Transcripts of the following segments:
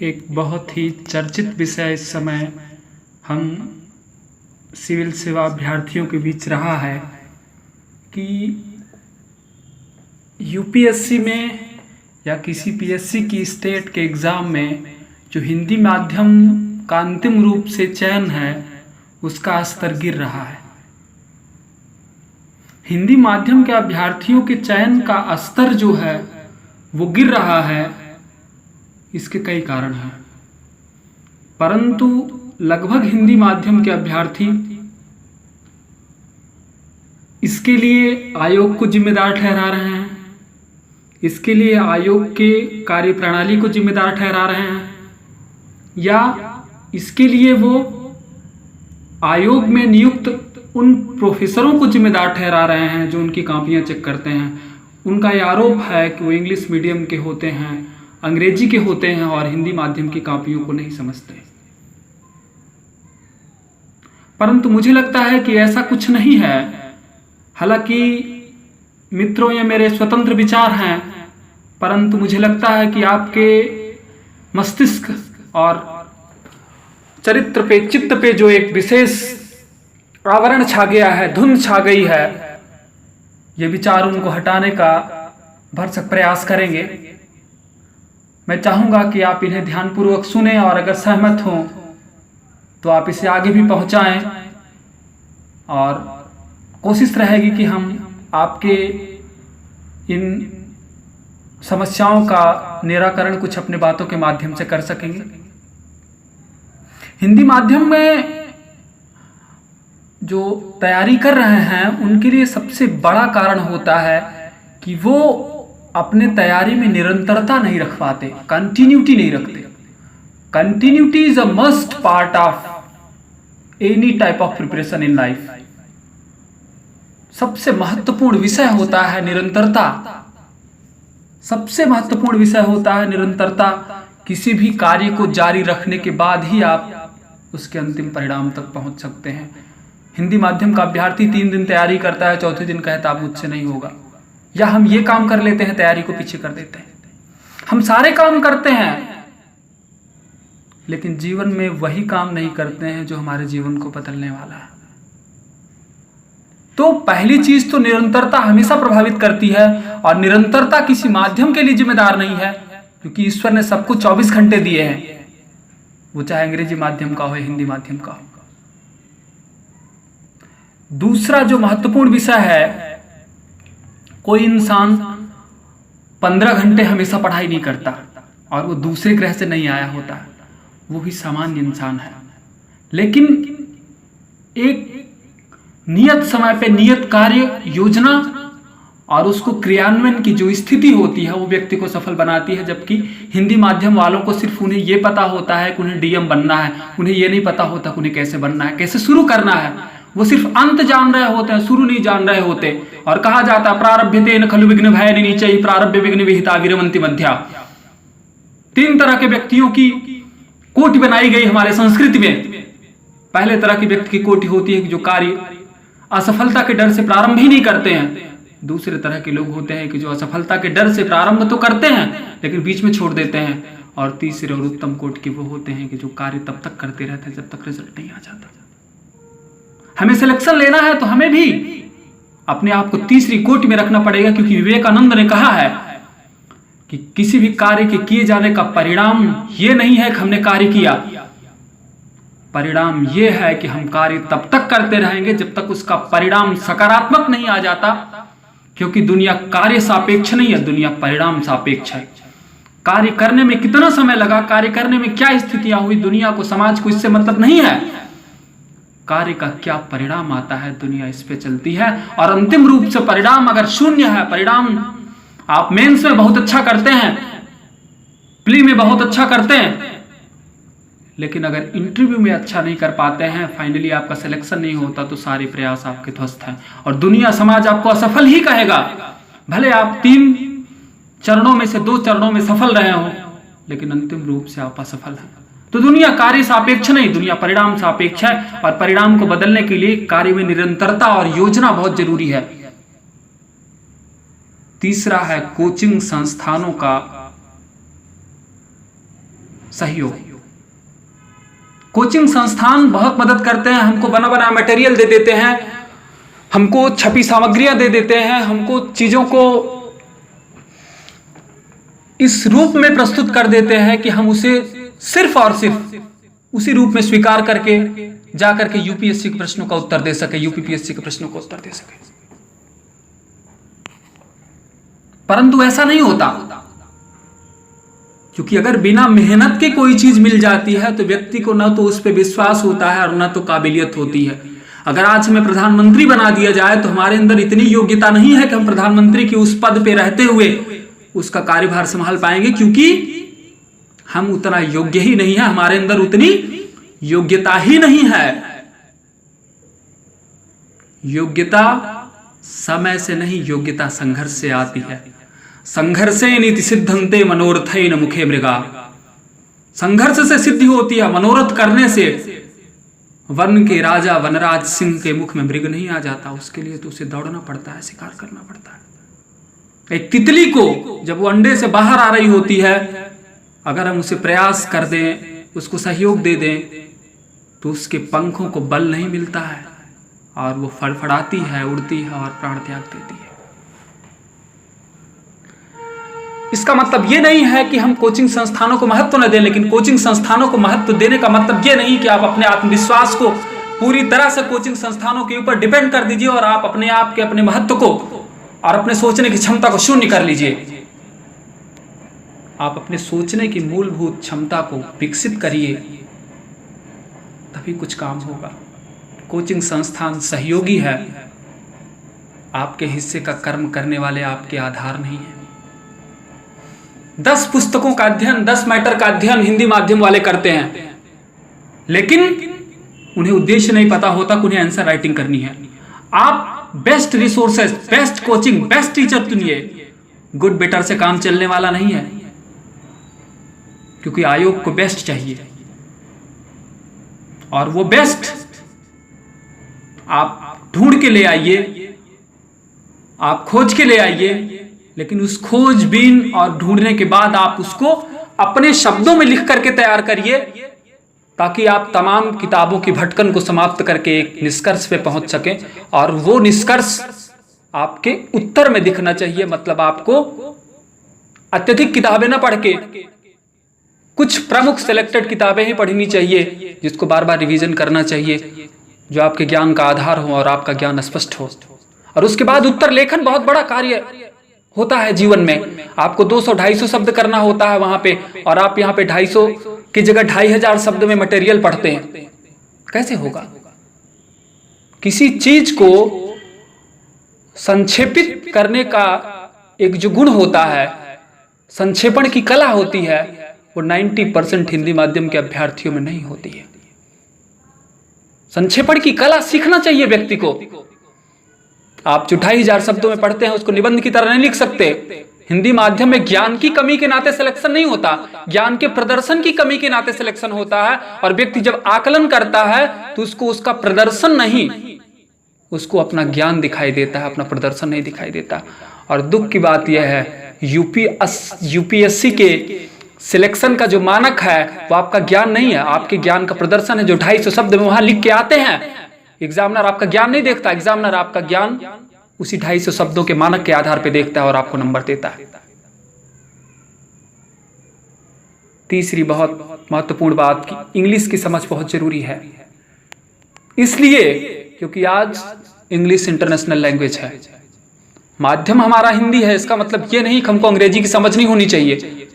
एक बहुत ही चर्चित विषय इस समय हम सिविल सेवा अभ्यर्थियों के बीच रहा है कि यूपीएससी में या किसी पीएससी की स्टेट के एग्ज़ाम में जो हिंदी माध्यम का अंतिम रूप से चयन है उसका स्तर गिर रहा है। हिंदी माध्यम के अभ्यर्थियों के चयन का स्तर जो है वो गिर रहा है। इसके कई कारण हैं, परंतु लगभग हिंदी माध्यम के अभ्यर्थी इसके लिए आयोग को जिम्मेदार ठहरा रहे हैं, इसके लिए आयोग के कार्यप्रणाली को जिम्मेदार ठहरा रहे हैं, या इसके लिए वो आयोग में नियुक्त उन प्रोफेसरों को जिम्मेदार ठहरा रहे हैं जो उनकी कॉपियां चेक करते हैं। उनका ये आरोप है कि वो इंग्लिश मीडियम के होते हैं, अंग्रेजी के होते हैं और हिंदी माध्यम की कॉपियों को नहीं समझते। परंतु मुझे लगता है कि ऐसा कुछ नहीं है। हालांकि मित्रों, ये मेरे स्वतंत्र विचार हैं, परंतु मुझे लगता है कि आपके मस्तिष्क और चरित्र पे, चित्त पे जो एक विशेष आवरण छा गया है, धुंध छा गई है, ये विचार उनको हटाने का भरसक प्रयास करेंगे। मैं चाहूंगा कि आप इन्हें ध्यानपूर्वक सुनें और अगर सहमत हों तो आप इसे आगे भी पहुंचाएं और कोशिश रहेगी कि हम आपके इन समस्याओं का निराकरण कुछ अपने बातों के माध्यम से कर सकेंगे। हिंदी माध्यम में जो तैयारी कर रहे हैं उनके लिए सबसे बड़ा कारण होता है कि वो अपने तैयारी में निरंतरता नहीं रख पाते, कंटिन्यूटी नहीं रखते। Continuity is a must part of any type of preparation in life. सबसे महत्वपूर्ण विषय होता है निरंतरता। सबसे महत्वपूर्ण विषय होता है निरंतरता। किसी भी कार्य को जारी रखने के बाद ही आप उसके अंतिम परिणाम तक पहुंच सकते हैं। हिंदी माध्यम का अभ्यर्थी 3 दिन तैयारी करता है, चौथे दिन कहता है मुझसे नहीं होगा, या हम ये काम कर लेते हैं, तैयारी को पीछे कर देते हैं। हम सारे काम करते हैं लेकिन जीवन में वही काम नहीं करते हैं जो हमारे जीवन को बदलने वाला है। तो पहली चीज तो निरंतरता हमेशा प्रभावित करती है, और निरंतरता किसी माध्यम के लिए जिम्मेदार नहीं है, क्योंकि ईश्वर ने सबको 24 घंटे दिए हैं, वो चाहे अंग्रेजी माध्यम का हो या हिंदी माध्यम का हो। दूसरा जो महत्वपूर्ण विषय है, कोई इंसान 15 घंटे हमेशा पढ़ाई नहीं करता और वो दूसरे ग्रह से नहीं आया होता, वो भी सामान्य इंसान है। लेकिन एक नियत समय पे नियत कार्य योजना और उसको क्रियान्वयन की जो स्थिति होती है वो व्यक्ति को सफल बनाती है। जबकि हिंदी माध्यम वालों को सिर्फ उन्हें ये पता होता है कि उन्हें डीएम बनना है, उन्हें ये नहीं पता होता कि उन्हें कैसे बनना है, कैसे शुरू करना है। वो सिर्फ अंत जान रहे होते हैं, शुरू नहीं जान रहे होते। और कहा जाता है प्रारभ्यतेन खलु विघ्न भय नीचैः प्रारभ्य विघ्न विहिता विरमन्ति मध्या। 3 तरह के व्यक्तियों की कोटि बनाई गई हमारे संस्कृति में। पहले तरह की व्यक्ति की कोटि होती है कि जो कार्य असफलता के डर से प्रारंभ ही नहीं करते हैं। दूसरे तरह के लोग होते हैं कि जो असफलता के डर से प्रारंभ तो करते हैं लेकिन बीच में छोड़ देते हैं। और तीसरे और उत्तम कोटि के वो होते हैं कि जो कार्य तब तक करते रहते हैं जब तक रिजल्ट नहीं आ जाता। हमें सिलेक्शन लेना है तो हमें भी अपने आप को तीसरी कोटि में रखना पड़ेगा, क्योंकि विवेकानंद ने कहा है कि किसी भी कार्य के किए जाने का परिणाम ये नहीं है कि हमने कार्य किया, परिणाम ये है कि हम कार्य तब तक करते रहेंगे जब तक उसका परिणाम सकारात्मक नहीं आ जाता। क्योंकि दुनिया कार्य सापेक्ष नहीं है, दुनिया परिणाम सापेक्ष है। कार्य करने में कितना समय लगा, कार्य करने में क्या स्थितियां हुई, दुनिया को, समाज को इससे मतलब नहीं है। कार्य का क्या परिणाम आता है, दुनिया इस पे चलती है। और अंतिम रूप से परिणाम अगर शून्य है, परिणाम आप मेंस में बहुत अच्छा करते हैं, प्री में बहुत अच्छा करते हैं, लेकिन अगर इंटरव्यू में अच्छा नहीं कर पाते हैं, फाइनली आपका सिलेक्शन नहीं होता, तो सारे प्रयास आपके ध्वस्त हैं और दुनिया समाज आपको असफल ही कहेगा। भले आप 3 चरणों में से 2 चरणों में सफल रहे हो, लेकिन अंतिम रूप से आप असफल हैं। तो दुनिया कार्य सापेक्ष नहीं, दुनिया परिणाम सापेक्ष है। और परिणाम को बदलने के लिए कार्य में निरंतरता और योजना बहुत जरूरी है। तीसरा है कोचिंग संस्थानों का सहयोग। कोचिंग संस्थान बहुत मदद करते हैं, हमको बना बना मटेरियल दे देते हैं, हमको छपी सामग्रियां दे देते हैं, हमको चीजों को इस रूप में प्रस्तुत कर देते हैं कि हम उसे सिर्फ और सिर्फ उसी रूप में स्वीकार करके जाकर के यूपीएससी के प्रश्नों का उत्तर दे सके, यूपीपीएससी के प्रश्नों का उत्तर दे सके। परंतु ऐसा नहीं होता, क्योंकि अगर बिना मेहनत के कोई चीज मिल जाती है तो व्यक्ति को न तो उस पर विश्वास होता है और न तो काबिलियत होती है। अगर आज हमें प्रधानमंत्री बना दिया जाए तो हमारे अंदर इतनी योग्यता नहीं है कि हम प्रधानमंत्री की उस पद पे रहते हुए उसका कार्यभार संभाल पाएंगे, क्योंकि हम उतना योग्य ही नहीं है, हमारे अंदर उतनी योग्यता ही नहीं है। योग्यता समय से नहीं, योग्यता संघर्ष से आती है। संघर्षे नीति सिद्धंते मनोरथेन मुखे मृगा। संघर्ष से सिद्धि होती है, मनोरथ करने से वन के राजा वनराज सिंह के मुख में मृग नहीं आ जाता, उसके लिए तो उसे दौड़ना पड़ता है, शिकार करना पड़ता है। एक तितली को जब वो अंडे से बाहर आ रही होती है, अगर हम उसे प्रयास कर दें, उसको सहयोग दे दें, तो उसके पंखों को बल नहीं मिलता है और वो फड़फड़ाती है, उड़ती है और प्राण त्याग देती है। इसका मतलब ये नहीं है कि हम कोचिंग संस्थानों को महत्व न दें, लेकिन कोचिंग संस्थानों को महत्व देने का मतलब ये नहीं कि आप अपने आत्मविश्वास को पूरी तरह से कोचिंग संस्थानों के ऊपर डिपेंड कर दीजिए और आप अपने आप के अपने महत्व को और अपने सोचने की क्षमता को शून्य कर लीजिए। आप अपने सोचने की मूलभूत क्षमता को विकसित करिए, तभी कुछ काम होगा। कोचिंग संस्थान सहयोगी है, आपके हिस्से का कर्म करने वाले आपके आधार नहीं है। 10 पुस्तकों का अध्ययन, 10 मैटर का अध्ययन हिंदी माध्यम वाले करते हैं, लेकिन उन्हें उद्देश्य नहीं पता होता कि उन्हें आंसर राइटिंग करनी है। आप best resources, best coaching, best teacher चुनिए। गुड बेटर से काम चलने वाला नहीं है, क्योंकि आयोग को बेस्ट चाहिए और वो बेस्ट आप ढूंढ के ले आइए, आप खोज के ले आइए, लेकिन उस खोजबीन और ढूंढने के बाद आप उसको अपने शब्दों में लिख करके तैयार करिए, ताकि आप तमाम किताबों की भटकन को समाप्त करके एक निष्कर्ष पे पहुंच सकें। और वो निष्कर्ष आपके उत्तर में दिखना चाहिए। मतलब आपको अत्यधिक किताबें ना पढ़ के कुछ प्रमुख सिलेक्टेड किताबें ही पढ़नी चाहिए, जिसको बार बार रिवीजन करना चाहिए, जो आपके ज्ञान का आधार हो और आपका ज्ञान स्पष्ट हो। और उसके बाद उत्तर लेखन बहुत बड़ा कार्य होता है जीवन में। आपको 200-250 शब्द करना होता है वहां पे, और आप यहाँ पे 250 की जगह 2500 शब्द में मटेरियल पढ़ते हैं। कैसे होगा? किसी चीज को संक्षेपित करने का एक जो गुण होता है, संक्षेपण की कला होती है, वो 90% हिंदी माध्यम के अभ्यर्थियों में नहीं होती है। संक्षेपण की कला सीखना चाहिए व्यक्ति को। आप जो 2500 शब्दों में पढ़ते हैं उसको निबंध की तरह नहीं लिख सकते। हिंदी माध्यम में ज्ञान की कमी के नाते सिलेक्शन नहीं होता, ज्ञान के प्रदर्शन की कमी के नाते सिलेक्शन होता है। और व्यक्ति जब आकलन करता है तो उसको उसका प्रदर्शन नहीं, उसको अपना ज्ञान दिखाई देता है, अपना प्रदर्शन नहीं दिखाई देता। और दुख की बात यह है, यूपीएससी के सिलेक्शन का जो मानक है वो आपका ज्ञान नहीं है, आपके ज्ञान का प्रदर्शन है। जो 250 शब्द में वहां लिख के आते हैं, एग्जामिनर आपका ज्ञान नहीं देखता, एग्जामिनर आपका ज्ञान उसी 250 शब्दों के मानक के आधार पर देखता है और आपको नंबर देता है। तीसरी बहुत महत्वपूर्ण बात की इंग्लिश की समझ बहुत जरूरी है, इसलिए क्योंकि आज इंग्लिश इंटरनेशनल लैंग्वेज है। माध्यम हमारा हिंदी है, इसका मतलब ये नहीं कि हमको अंग्रेजी की समझ नहीं होनी चाहिए,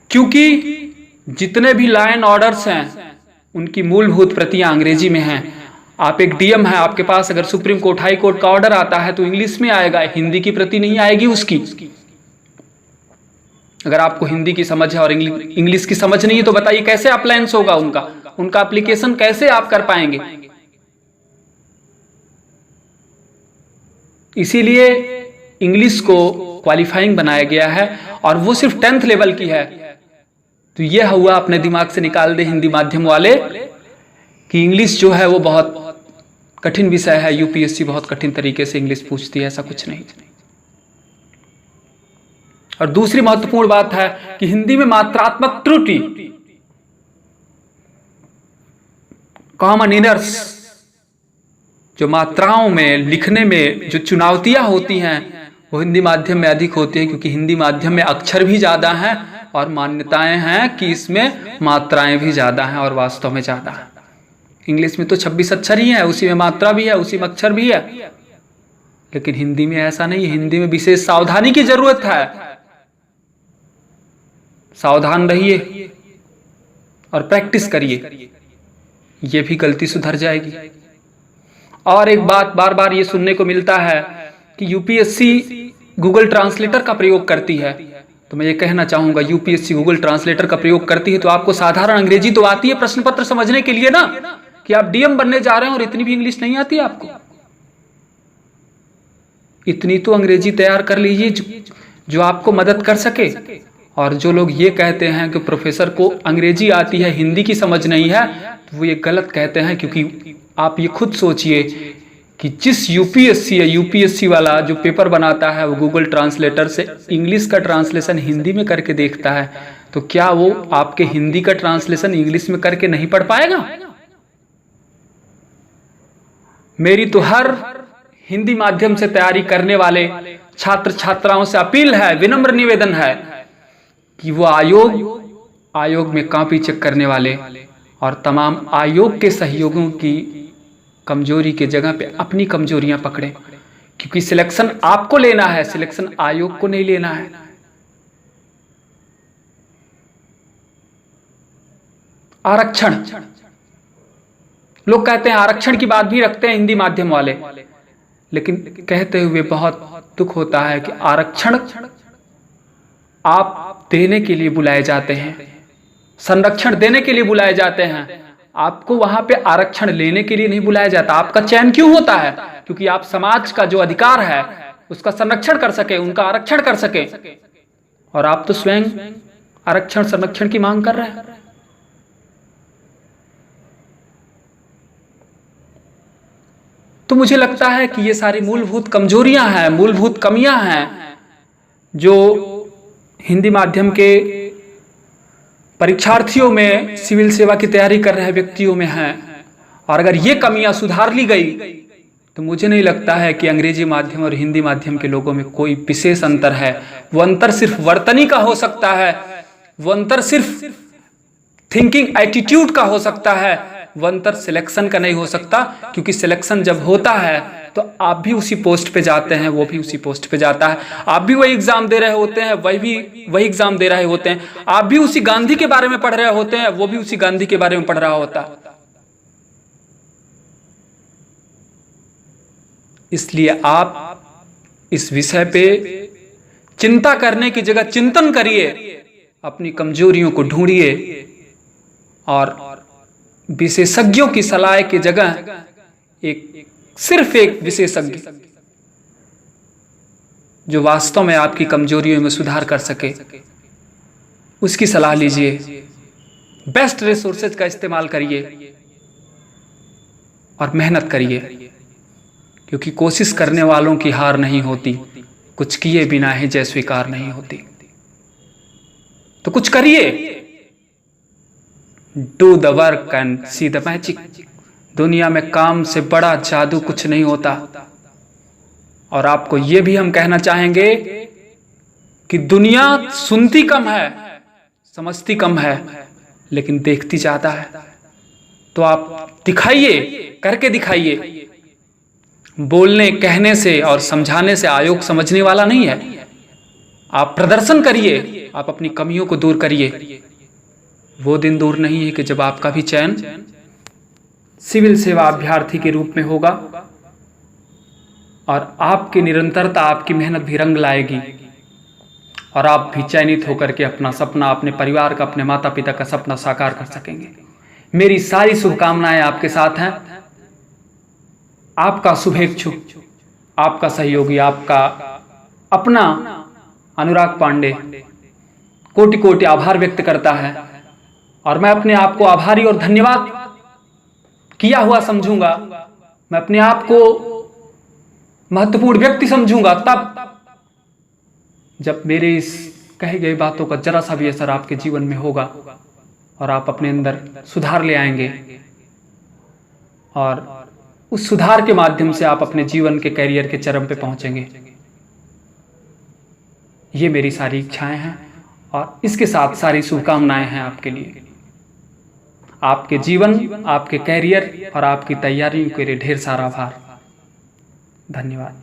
क्योंकि जितने भी लॉ एंड ऑर्डर्स हैं उनकी मूलभूत प्रतियां अंग्रेजी में हैं। आप एक डीएम है, आपके पास अगर सुप्रीम कोर्ट, हाई कोर्ट का ऑर्डर आता है तो इंग्लिश में आएगा, हिंदी की प्रति नहीं आएगी उसकी। अगर आपको हिंदी की समझ है और इंग्लिश की समझ नहीं है तो बताइए कैसे अप्लायंस होगा उनका एप्लीकेशन कैसे आप कर पाएंगे? इसीलिए इंग्लिश को क्वालिफाइंग बनाया गया है और वो सिर्फ 10th लेवल की है। तो यह हुआ अपने दिमाग से निकाल दे हिंदी माध्यम वाले कि इंग्लिश जो है वो बहुत कठिन विषय है, यूपीएससी बहुत कठिन तरीके से इंग्लिश पूछती है, ऐसा कुछ नहीं। और दूसरी महत्वपूर्ण बात है कि हिंदी में मात्रात्मक त्रुटि, कॉमन इनर्स, जो मात्राओं में लिखने में जो चुनौतियां होती हैं वो हिंदी माध्यम में अधिक होती है, क्योंकि हिंदी माध्यम में अक्षर भी ज्यादा हैं और मान्यताएं हैं कि इसमें मात्राएं भी ज्यादा हैं और वास्तव में ज्यादा है। इंग्लिश में तो 26 अक्षर ही है, उसी में मात्रा भी है, उसी में अक्षर भी है, लेकिन हिंदी में ऐसा नहीं है। हिंदी में विशेष सावधानी की जरूरत है। सावधान रहिए और प्रैक्टिस करिए, ये भी गलती सुधर जाएगी। और एक बात बार बार ये सुनने को मिलता है कि यूपीएससी गूगल ट्रांसलेटर का प्रयोग करती है, तो मैं ये कहना चाहूंगा यूपीएससी गूगल ट्रांसलेटर का प्रयोग करती है तो आपको साधारण अंग्रेजी तो आती है प्रश्न पत्र समझने के लिए ना, कि आप डीएम बनने जा रहे हैं और इतनी भी इंग्लिश नहीं आती है आपको। इतनी तो अंग्रेजी तैयार कर लीजिए जो आपको मदद कर सके। और जो लोग ये कहते हैं कि प्रोफेसर को अंग्रेजी आती है, हिंदी की समझ नहीं है, तो वो ये गलत कहते हैं। क्योंकि आप ये खुद सोचिए कि जिस यूपीएससी या यूपीएससी वाला जो पेपर बनाता है वो गूगल ट्रांसलेटर से इंग्लिश का ट्रांसलेशन हिंदी में करके देखता है, तो क्या वो आपके हिंदी का ट्रांसलेशन इंग्लिश में करके नहीं पढ़ पाएगा? मेरी तो हर हिंदी माध्यम से तैयारी करने वाले छात्र छात्राओं से अपील है, विनम्र निवेदन है कि वो आयोग में कॉपी चेक करने वाले और तमाम आयोग के सहयोगियों की कमजोरी के जगह पे अपनी कमजोरियां पकड़ें, क्योंकि सिलेक्शन आपको लेना है, सिलेक्शन आयोग को नहीं लेना है। आरक्षण, लोग कहते हैं आरक्षण की बात भी रखते हैं हिंदी माध्यम वाले, लेकिन कहते हुए बहुत दुख होता है कि आरक्षण आप देने के लिए बुलाए जाते हैं, संरक्षण देने के लिए बुलाए जाते हैं, आपको वहां पे आरक्षण लेने के लिए नहीं बुलाया जाता। आपका चयन क्यों होता है? क्योंकि आप समाज का जो अधिकार है उसका संरक्षण कर सके, उनका आरक्षण कर सके, और आप तो स्वयं आरक्षण संरक्षण की मांग कर रहे हैं। तो मुझे लगता है कि ये सारी मूलभूत कमजोरियां हैं, मूलभूत कमियां हैं जो हिंदी माध्यम के परीक्षार्थियों में, सिविल सेवा की तैयारी कर रहे व्यक्तियों में हैं। और अगर ये कमियां सुधार ली गई तो मुझे नहीं लगता है कि अंग्रेजी माध्यम और हिंदी माध्यम के लोगों में कोई विशेष अंतर है। वो अंतर सिर्फ वर्तनी का हो सकता है, वो अंतर सिर्फ थिंकिंग एटीट्यूड का हो सकता है, वो अंतर सिलेक्शन का नहीं हो सकता। क्योंकि सिलेक्शन जब होता है तो आप भी उसी पोस्ट पे जाते हैं, वो भी उसी पोस्ट पे जाता है, आप भी वही एग्जाम दे रहे होते हैं, वही एग्जाम दे रहे होते हैं, आप भी उसी गांधी के बारे में पढ़ रहे होते हैं, वो भी उसी गांधी के बारे में पढ़ रहा होता है। इसलिए आप इस विषय पे चिंता करने की जगह चिंतन करिए, अपनी कमजोरियों को ढूंढिए और विशेषज्ञों की सलाह की जगह सिर्फ एक विशेषज्ञ जो वास्तव में आपकी कमजोरियों में सुधार कर सके उसकी सलाह लीजिए। बेस्ट रिसोर्सेज का इस्तेमाल करिए और मेहनत करिए, क्योंकि कोशिश करने वालों की हार नहीं होती, कुछ किए बिना ही जय स्वीकार नहीं होती। तो कुछ करिए, do the work and see the magic. दुनिया में काम से बड़ा जादू कुछ नहीं होता। और आपको यह भी हम कहना चाहेंगे कि दुनिया सुनती कम है, समझती कम है, लेकिन देखती ज्यादा है। तो आप दिखाइए, करके दिखाइए। बोलने कहने से और समझाने से आयोग समझने वाला नहीं है। आप प्रदर्शन करिए, आप अपनी कमियों को दूर करिए। वो दिन दूर नहीं है कि जब आपका भी चयन सिविल सेवा अभ्यर्थी के रूप में होगा और आपकी निरंतरता, आपकी मेहनत भी रंग लाएगी और आप भी चयनित होकर के अपना सपना, अपने परिवार का, अपने माता पिता का सपना साकार कर सकेंगे। मेरी सारी शुभकामनाएं आपके साथ हैं। आपका शुभेच्छुक, आपका सहयोगी, आपका अपना अनुराग पांडे कोटि कोटि आभार व्यक्त करता है। और मैं अपने आप को आभारी और धन्यवाद किया हुआ समझूंगा, मैं अपने आप को महत्वपूर्ण व्यक्ति समझूंगा तब जब मेरे इस कही गई बातों का जरा सा भी असर आपके जीवन में होगा और आप अपने अंदर सुधार ले आएंगे और उस सुधार के माध्यम से आप अपने जीवन के कैरियर के चरम पे पहुंचेंगे। ये मेरी सारी इच्छाएं हैं और इसके साथ सारी शुभकामनाएं हैं आपके लिए। आपके जीवन, आपके कैरियर और आपकी तैयारियों के लिए ढेर सारा आभार। धन्यवाद।